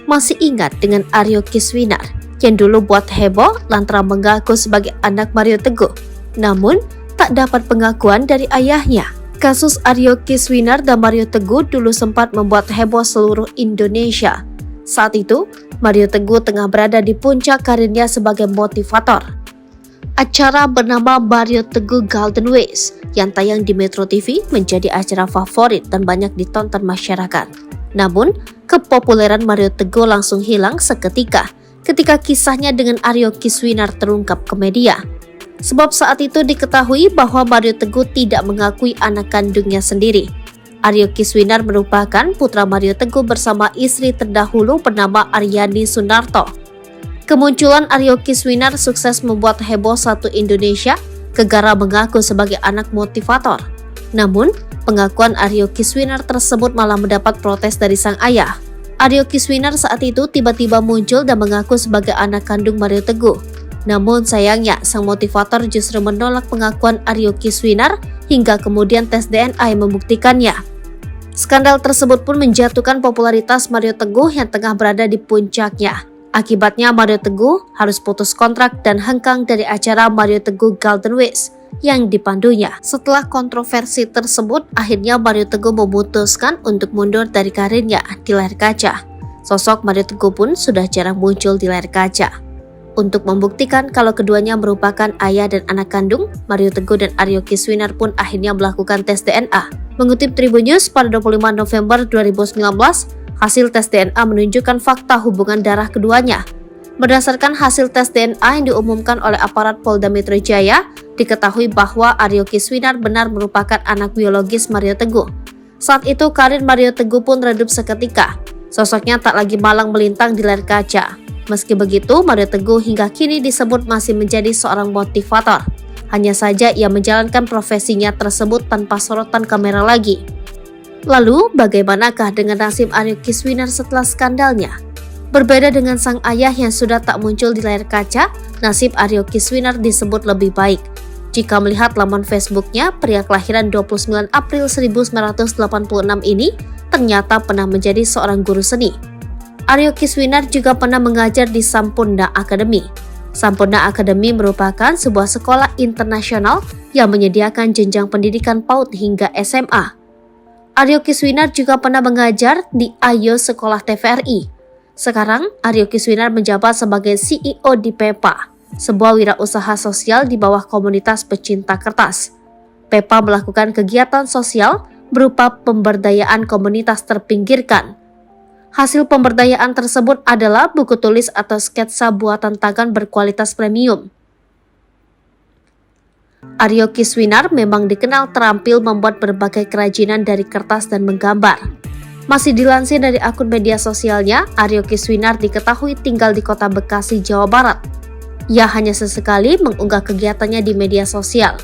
masih ingat dengan Aryo Kiswinar yang dulu buat heboh lantaran mengaku sebagai anak Mario Teguh, namun tak dapat pengakuan dari ayahnya. Kasus Aryo Kiswinar dan Mario Teguh dulu sempat membuat heboh seluruh Indonesia. Saat itu, Mario Teguh tengah berada di puncak karirnya sebagai motivator. Acara bernama Mario Teguh Golden Ways yang tayang di Metro TV menjadi acara favorit dan banyak ditonton masyarakat. Namun, kepopuleran Mario Teguh langsung hilang seketika ketika kisahnya dengan Aryo Kiswinar terungkap ke media. Sebab saat itu diketahui bahwa Mario Teguh tidak mengakui anak kandungnya sendiri. Aryo Kiswinar merupakan putra Mario Teguh bersama istri terdahulu bernama Aryani Sunarto. Kemunculan Aryo Kiswinar sukses membuat heboh satu Indonesia gegara mengaku sebagai anak motivator. Namun, pengakuan Aryo Kiswinar tersebut malah mendapat protes dari sang ayah. Aryo Kiswinar saat itu tiba-tiba muncul dan mengaku sebagai anak kandung Mario Teguh. Namun sayangnya, sang motivator justru menolak pengakuan Aryo Kiswinar hingga kemudian tes DNA yang membuktikannya. Skandal tersebut pun menjatuhkan popularitas Mario Teguh yang tengah berada di puncaknya. Akibatnya Mario Teguh harus putus kontrak dan hengkang dari acara Mario Teguh Golden Ways yang dipandunya. Setelah kontroversi tersebut, akhirnya Mario Teguh memutuskan untuk mundur dari karirnya di layar kaca. Sosok Mario Teguh pun sudah jarang muncul di layar kaca. Untuk membuktikan kalau keduanya merupakan ayah dan anak kandung, Mario Teguh dan Aryo Kiswinar pun akhirnya melakukan tes DNA. Mengutip Tribun News pada 25 November 2019, hasil tes DNA menunjukkan fakta hubungan darah keduanya. Berdasarkan hasil tes DNA yang diumumkan oleh aparat Polda Metro Jaya, diketahui bahwa Aryo Kiswinar benar merupakan anak biologis Mario Teguh. Saat itu karir Mario Teguh pun redup seketika. Sosoknya tak lagi malang melintang di layar kaca. Meski begitu, Mario Teguh hingga kini disebut masih menjadi seorang motivator. Hanya saja ia menjalankan profesinya tersebut tanpa sorotan kamera lagi. Lalu, bagaimanakah dengan nasib Aryo Kiswinar setelah skandalnya? Berbeda dengan sang ayah yang sudah tak muncul di layar kaca, nasib Aryo Kiswinar disebut lebih baik. Jika melihat laman Facebooknya, pria kelahiran 29 April 1986 ini ternyata pernah menjadi seorang guru seni. Aryo Kiswinar juga pernah mengajar di Sampurna Academy. Sampurna Academy merupakan sebuah sekolah internasional yang menyediakan jenjang pendidikan PAUD hingga SMA. Aryo Kiswinar juga pernah mengajar di AYO Sekolah TVRI. Sekarang, Aryo Kiswinar menjabat sebagai CEO di PEPA, sebuah wirausaha sosial di bawah komunitas pecinta kertas. PEPA melakukan kegiatan sosial berupa pemberdayaan komunitas terpinggirkan. Hasil pemberdayaan tersebut adalah buku tulis atau sketsa buatan tangan berkualitas premium. Aryo Kiswinar memang dikenal terampil membuat berbagai kerajinan dari kertas dan menggambar. Masih dilansir dari akun media sosialnya, Aryo Kiswinar diketahui tinggal di kota Bekasi, Jawa Barat. Ia hanya sesekali mengunggah kegiatannya di media sosial.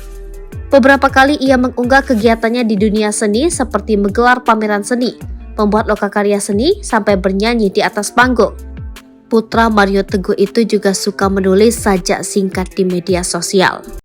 Beberapa kali ia mengunggah kegiatannya di dunia seni seperti menggelar pameran seni, membuat lokakarya seni, sampai bernyanyi di atas panggung. Putra Mario Teguh itu juga suka menulis sajak singkat di media sosial.